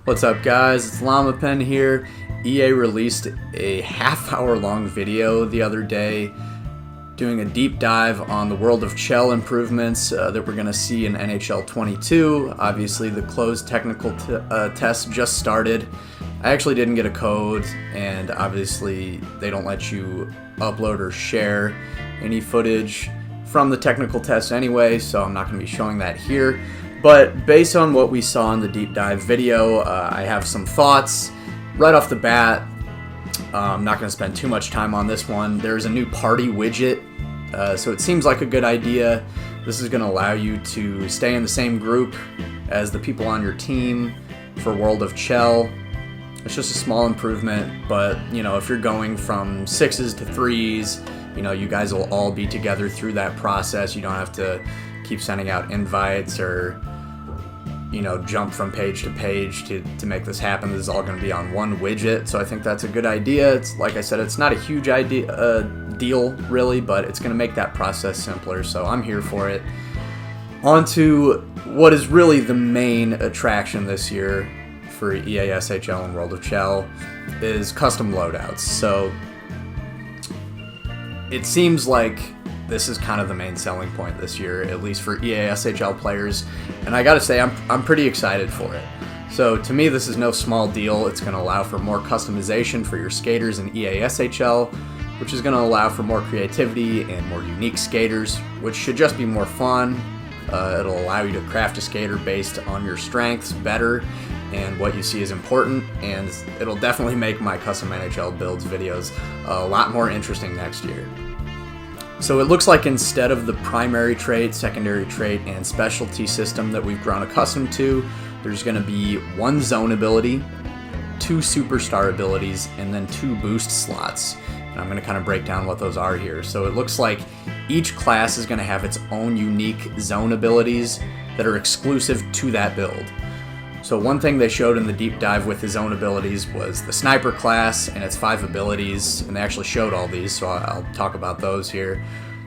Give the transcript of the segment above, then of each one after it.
What's up, guys? It's llamapen here. EA released a half-hour long video the other day doing a deep dive on the World of Chel improvements that we're going to see in NHL 22. Obviously, the closed technical test just started. I actually didn't get a code, and obviously they don't let you upload or share any footage from the technical test anyway, so I'm not going to be showing that here. But based on what we saw in the deep dive video, I have some thoughts right off the bat. I'm not going to spend too much time on this one. There's a new party widget, so it seems like a good idea. This is going to allow you to stay in the same group as the people on your team for World of Chel. It's just a small improvement, but if you're going from 6s to 3s, you guys will all be together through that process. You don't have to keep sending out invites or jump from page to page to make this happen. This is all going to be on one widget, so I think that's a good idea. It's like I said, it's not a huge deal really, but it's going to make that process simpler, so I'm here for it. On to what is really the main attraction this year for EA SHL and World of Chel is custom loadouts. So it seems like this is kind of the main selling point this year, at least for EA SHL players, and I gotta say I'm pretty excited for it. So to me, this is no small deal. It's going to allow for more customization for your skaters in EA SHL, which is going to allow for more creativity and more unique skaters, which should just be more fun. It'll allow you to craft a skater based on your strengths better and what you see is important, and it'll definitely make my custom NHL builds videos a lot more interesting next year. So it looks like instead of the primary trait, secondary trait, and specialty system that we've grown accustomed to, there's going to be one zone ability, 2 superstar abilities, and then 2 boost slots. And I'm going to kind of break down what those are here. So it looks like each class is going to have its own unique zone abilities that are exclusive to that build. So one thing they showed in the deep dive with his own abilities was the sniper class and its 5 abilities, and they actually showed all these, so I'll talk about those here.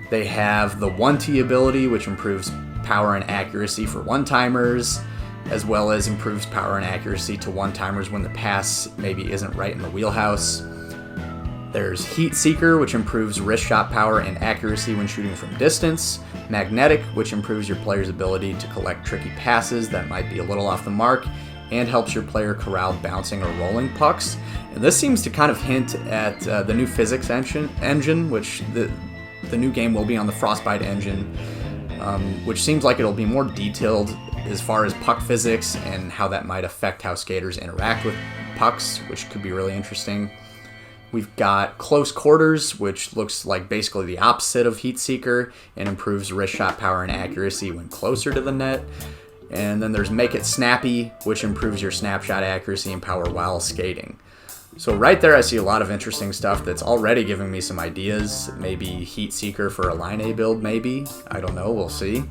They have the 1T ability, which improves power and accuracy for one-timers, as well as improves power and accuracy to one-timers when the pass maybe isn't right in the wheelhouse. There's Heat Seeker, which improves wrist shot power and accuracy when shooting from distance. Magnetic, which improves your player's ability to collect tricky passes that might be a little off the mark, and helps your player corral bouncing or rolling pucks. And this seems to kind of hint at the new physics engine, which the new game will be on the Frostbite engine, which seems like it'll be more detailed as far as puck physics and how that might affect how skaters interact with pucks, which could be really interesting. We've got Close Quarters, which looks like basically the opposite of Heat Seeker and improves wrist shot power and accuracy when closer to the net. And then there's Make It Snappy, which improves your snapshot accuracy and power while skating. So right there I see a lot of interesting stuff that's already giving me some ideas. Maybe Heat Seeker for a line A build, maybe. I don't know, we'll see.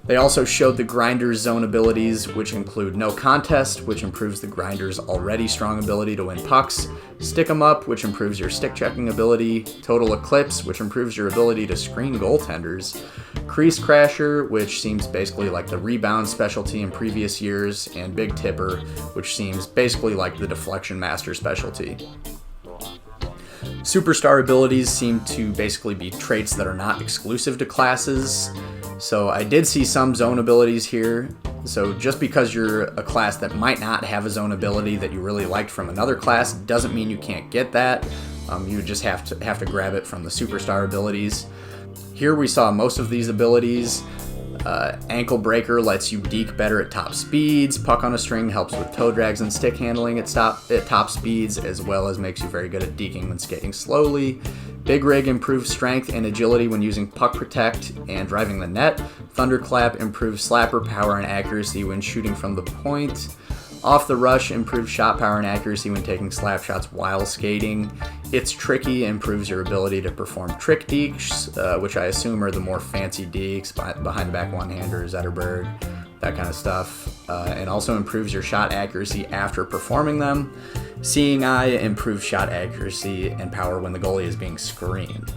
They also showed the Grinder's zone abilities, which include No Contest, which improves the Grinder's already strong ability to win pucks, Stick 'em Up, which improves your stick checking ability, Total Eclipse, which improves your ability to screen goaltenders, Crease Crasher, which seems basically like the rebound specialty in previous years, and Big Tipper, which seems basically like the deflection master specialty. Superstar abilities seem to basically be traits that are not exclusive to classes. So I did see some zone abilities here. So just because you're a class that might not have a zone ability that you really liked from another class doesn't mean you can't get that. You just have to grab it from the superstar abilities. Here we saw most of these abilities. Ankle Breaker lets you deke better at top speeds. Puck on a String helps with toe drags and stick handling at top speeds, as well as makes you very good at deking when skating slowly. Big Rig improves strength and agility when using Puck Protect and driving the net. Thunderclap improves slapper power and accuracy when shooting from the point. Off the Rush improves shot power and accuracy when taking slap shots while skating. It's Tricky improves your ability to perform trick dekes, which I assume are the more fancy dekes, behind the back one-hander, Zetterberg, that kind of stuff. And also improves your shot accuracy after performing them. Seeing Eye improves shot accuracy and power when the goalie is being screened.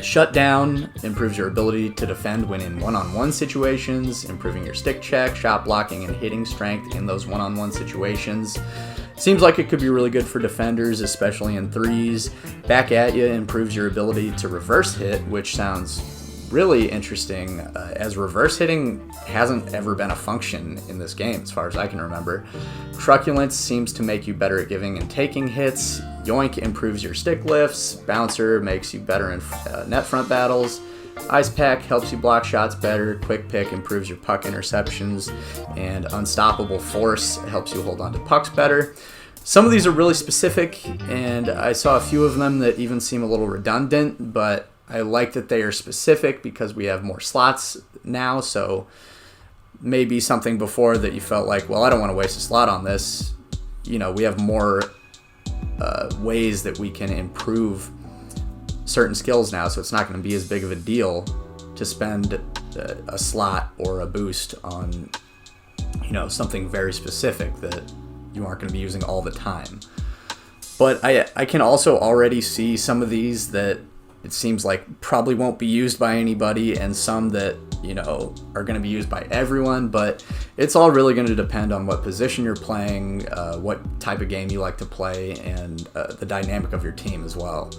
Shutdown improves your ability to defend when in one-on-one situations, improving your stick check, shot blocking, and hitting strength in those one-on-one situations. Seems like it could be really good for defenders, especially in threes. Back at you improves your ability to reverse hit, which sounds really interesting, as reverse hitting hasn't ever been a function in this game as far as I can remember. Truculence seems to make you better at giving and taking hits. Yoink improves your stick lifts. Bouncer makes you better in net front battles. Ice Pack helps you block shots better. Quick Pick improves your puck interceptions. And Unstoppable Force helps you hold on to pucks better. Some of these are really specific, and I saw a few of them that even seem a little redundant, but I like that they are specific because we have more slots now, so maybe something before that you felt like, well, I don't want to waste a slot on this. You know, we have more ways that we can improve certain skills now, so it's not going to be as big of a deal to spend a slot or a boost on, you know, something very specific that you aren't going to be using all the time. But I can also already see some of these that it seems like probably won't be used by anybody, and some that, you know, are going to be used by everyone, but it's all really going to depend on what position you're playing, what type of game you like to play, and the dynamic of your team as well.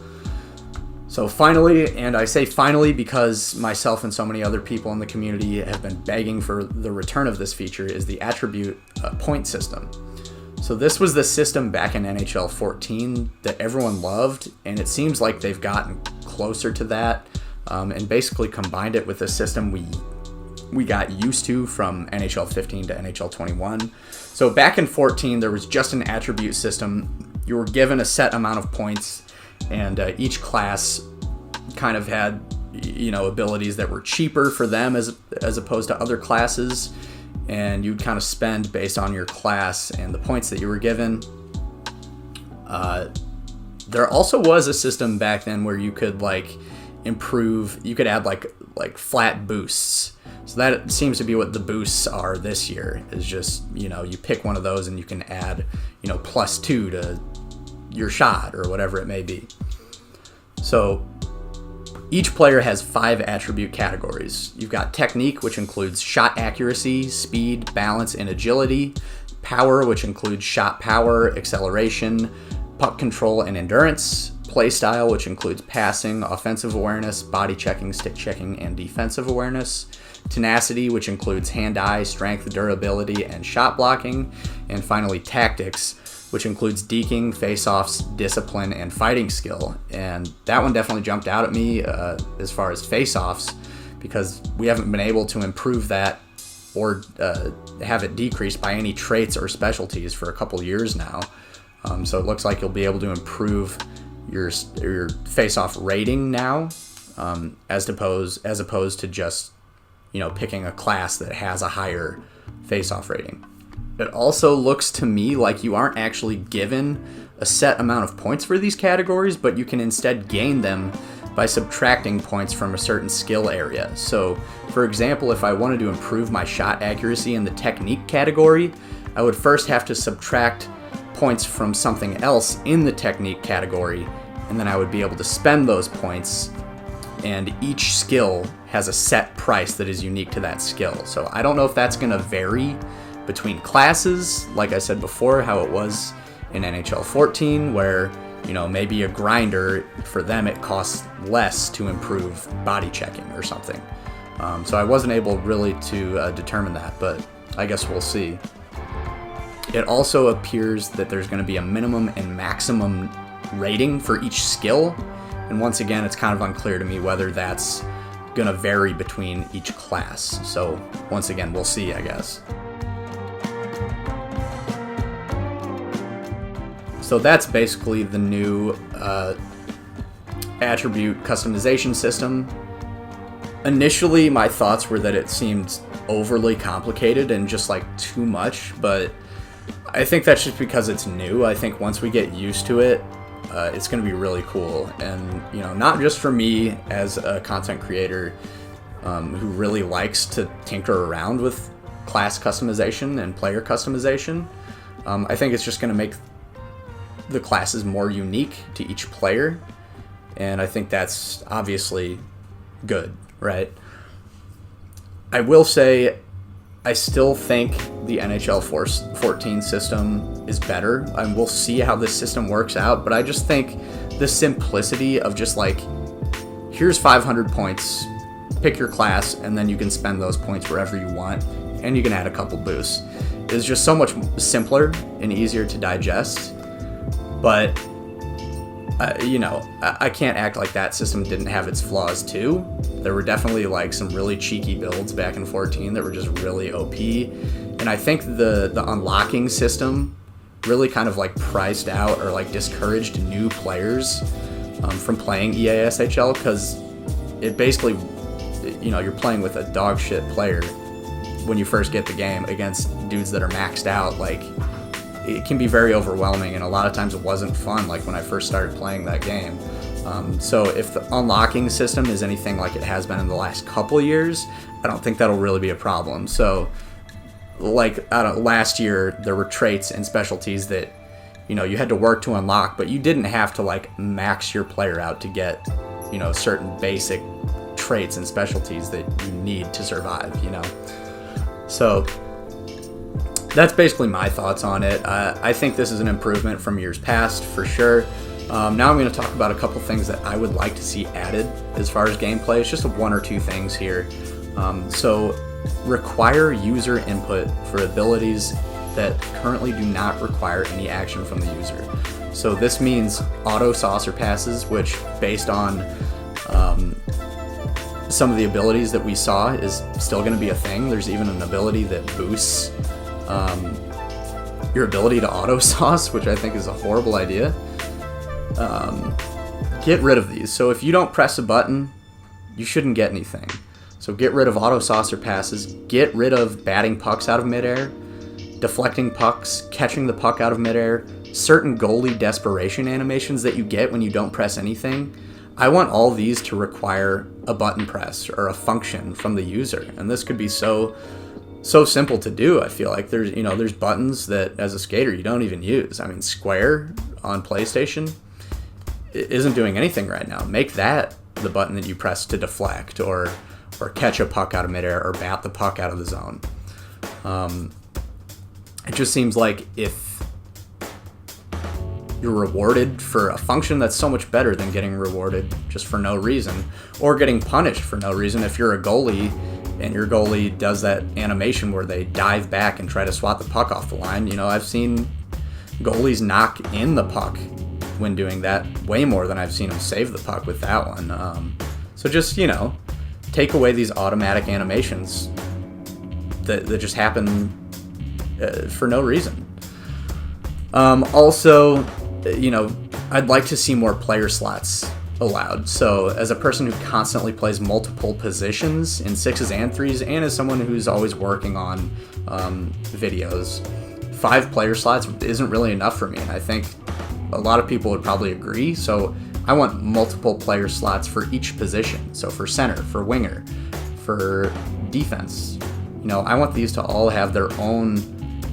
So finally, and I say finally because myself and so many other people in the community have been begging for the return of this feature, is the attribute point system. So this was the system back in NHL 14 that everyone loved, and it seems like they've gotten closer to that, and basically combined it with the system we got used to from NHL 15 to NHL 21. So back in 14, there was just an attribute system. You were given a set amount of points, and each class kind of had, you know, abilities that were cheaper for them as opposed to other classes, and you'd kind of spend based on your class and the points that you were given. There also was a system back then where you could you could add like flat boosts. So that seems to be what the boosts are this year, is just, you know, you pick one of those and you can add, you know, +2 to your shot or whatever it may be. So each player has 5 attribute categories. You've got technique, which includes shot accuracy, speed, balance, and agility. Power, which includes shot power, acceleration, puck control, and endurance. Play style, which includes passing, offensive awareness, body checking, stick checking, and defensive awareness. Tenacity, which includes hand-eye, strength, durability, and shot blocking. And finally, tactics, which includes deking, face-offs, discipline, and fighting skill. And that one definitely jumped out at me as far as face-offs, because we haven't been able to improve that or have it decreased by any traits or specialties for a couple years now. So it looks like you'll be able to improve your face-off rating now, as opposed to just, you know, picking a class that has a higher face-off rating. It also looks to me like you aren't actually given a set amount of points for these categories, but you can instead gain them by subtracting points from a certain skill area. So, for example, if I wanted to improve my shot accuracy in the technique category, I would first have to subtract points from something else in the technique category, and then I would be able to spend those points, and each skill has a set price that is unique to that skill. So I don't know if that's going to vary between classes, like I said before, how it was in NHL 14, where, you know, maybe a grinder, for them it costs less to improve body checking or something. So I wasn't able really to determine that, but I guess we'll see. It also appears that there's going to be a minimum and maximum rating for each skill, and once again, it's kind of unclear to me whether that's going to vary between each class. So once again, we'll see, I guess. So that's basically the new attribute customization system. Initially, my thoughts were that it seemed overly complicated and just like too much, but I think that's just because it's new. I think once we get used to it, it's going to be really cool. And, you know, not just for me as a content creator who really likes to tinker around with class customization and player customization. I think it's just going to make the classes more unique to each player, and I think that's obviously good, right? I will say I still think the NHL 14 system is better, and we'll see how this system works out, but I just think the simplicity of just like, here's 500 points, pick your class, and then you can spend those points wherever you want, and you can add a couple boosts, is just so much simpler and easier to digest. But I can't act like that system didn't have its flaws too. There were definitely like some really cheeky builds back in 14 that were just really OP, and I think the unlocking system really kind of like priced out or like discouraged new players from playing EASHL, because it basically, you're playing with a dog shit player when you first get the game against dudes that are maxed out. Like, it can be very overwhelming, and a lot of times it wasn't fun, like when I first started playing that game. So if the unlocking system is anything like it has been in the last couple years, I don't think that'll really be a problem. So like last year, there were traits and specialties that you had to work to unlock, but you didn't have to like max your player out to get certain basic traits and specialties that you need to survive. So that's basically my thoughts on it. I think this is an improvement from years past, for sure. Now I'm going to talk about a couple things that I would like to see added as far as gameplay. It's just one or two things here. So require user input for abilities that currently do not require any action from the user. So this means auto saucer passes, which based on some of the abilities that we saw is still going to be a thing. There's even an ability that boosts your ability to auto sauce, which I think is a horrible idea. Get rid of these. So if you don't press a button, you shouldn't get anything. So get rid of auto saucer passes, get rid of batting pucks out of midair, deflecting pucks, catching the puck out of midair, certain goalie desperation animations that you get when you don't press anything. I want all these to require a button press or a function from the user, and this could be so simple to do. I feel like there's buttons that as a skater you don't even use. I mean, square on PlayStation isn't doing anything right now. Make that the button that you press to deflect or catch a puck out of midair or bat the puck out of the zone. It just seems like if you're rewarded for a function, that's so much better than getting rewarded just for no reason, or getting punished for no reason. If you're a goalie and your goalie does that animation where they dive back and try to swat the puck off the line, I've seen goalies knock in the puck when doing that way more than I've seen them save the puck with that one. So just, take away these automatic animations that just happen for no reason. Also, I'd like to see more player slots allowed. So as a person who constantly plays multiple positions in 6s and 3s, and as someone who's always working on videos, 5 player slots isn't really enough for me, and I think a lot of people would probably agree. So I want multiple player slots for each position. So for center, for winger, for defense, I want these to all have their own,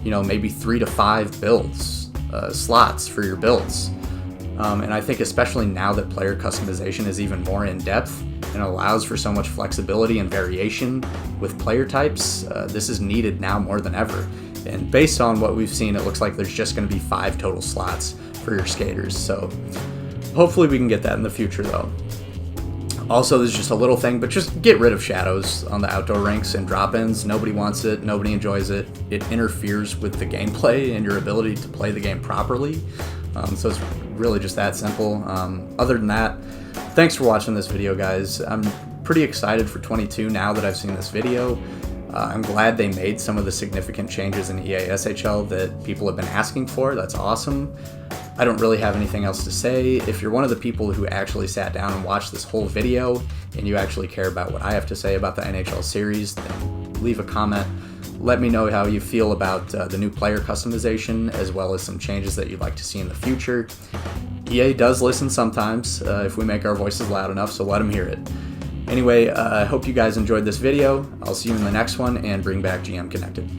maybe 3 to 5 builds, slots for your builds. And I think especially now that player customization is even more in depth and allows for so much flexibility and variation with player types, this is needed now more than ever. And based on what we've seen, it looks like there's just going to be 5 total slots for your skaters. So hopefully we can get that in the future though. Also, there's just a little thing, but just get rid of shadows on the outdoor rinks and drop-ins. Nobody wants it. Nobody enjoys it. It interferes with the gameplay and your ability to play the game properly. So it's really just that simple. Other than that, thanks for watching this video, guys. I'm pretty excited for 22 now that I've seen this video. I'm glad they made some of the significant changes in EASHL that people have been asking for. That's awesome. I don't really have anything else to say. If you're one of the people who actually sat down and watched this whole video and you actually care about what I have to say about the NHL series, then leave a comment. Let me know how you feel about the new player customization, as well as some changes that you'd like to see in the future. EA does listen sometimes if we make our voices loud enough, so let them hear it. Anyway, I hope you guys enjoyed this video. I'll see you in the next one, and bring back GM Connected.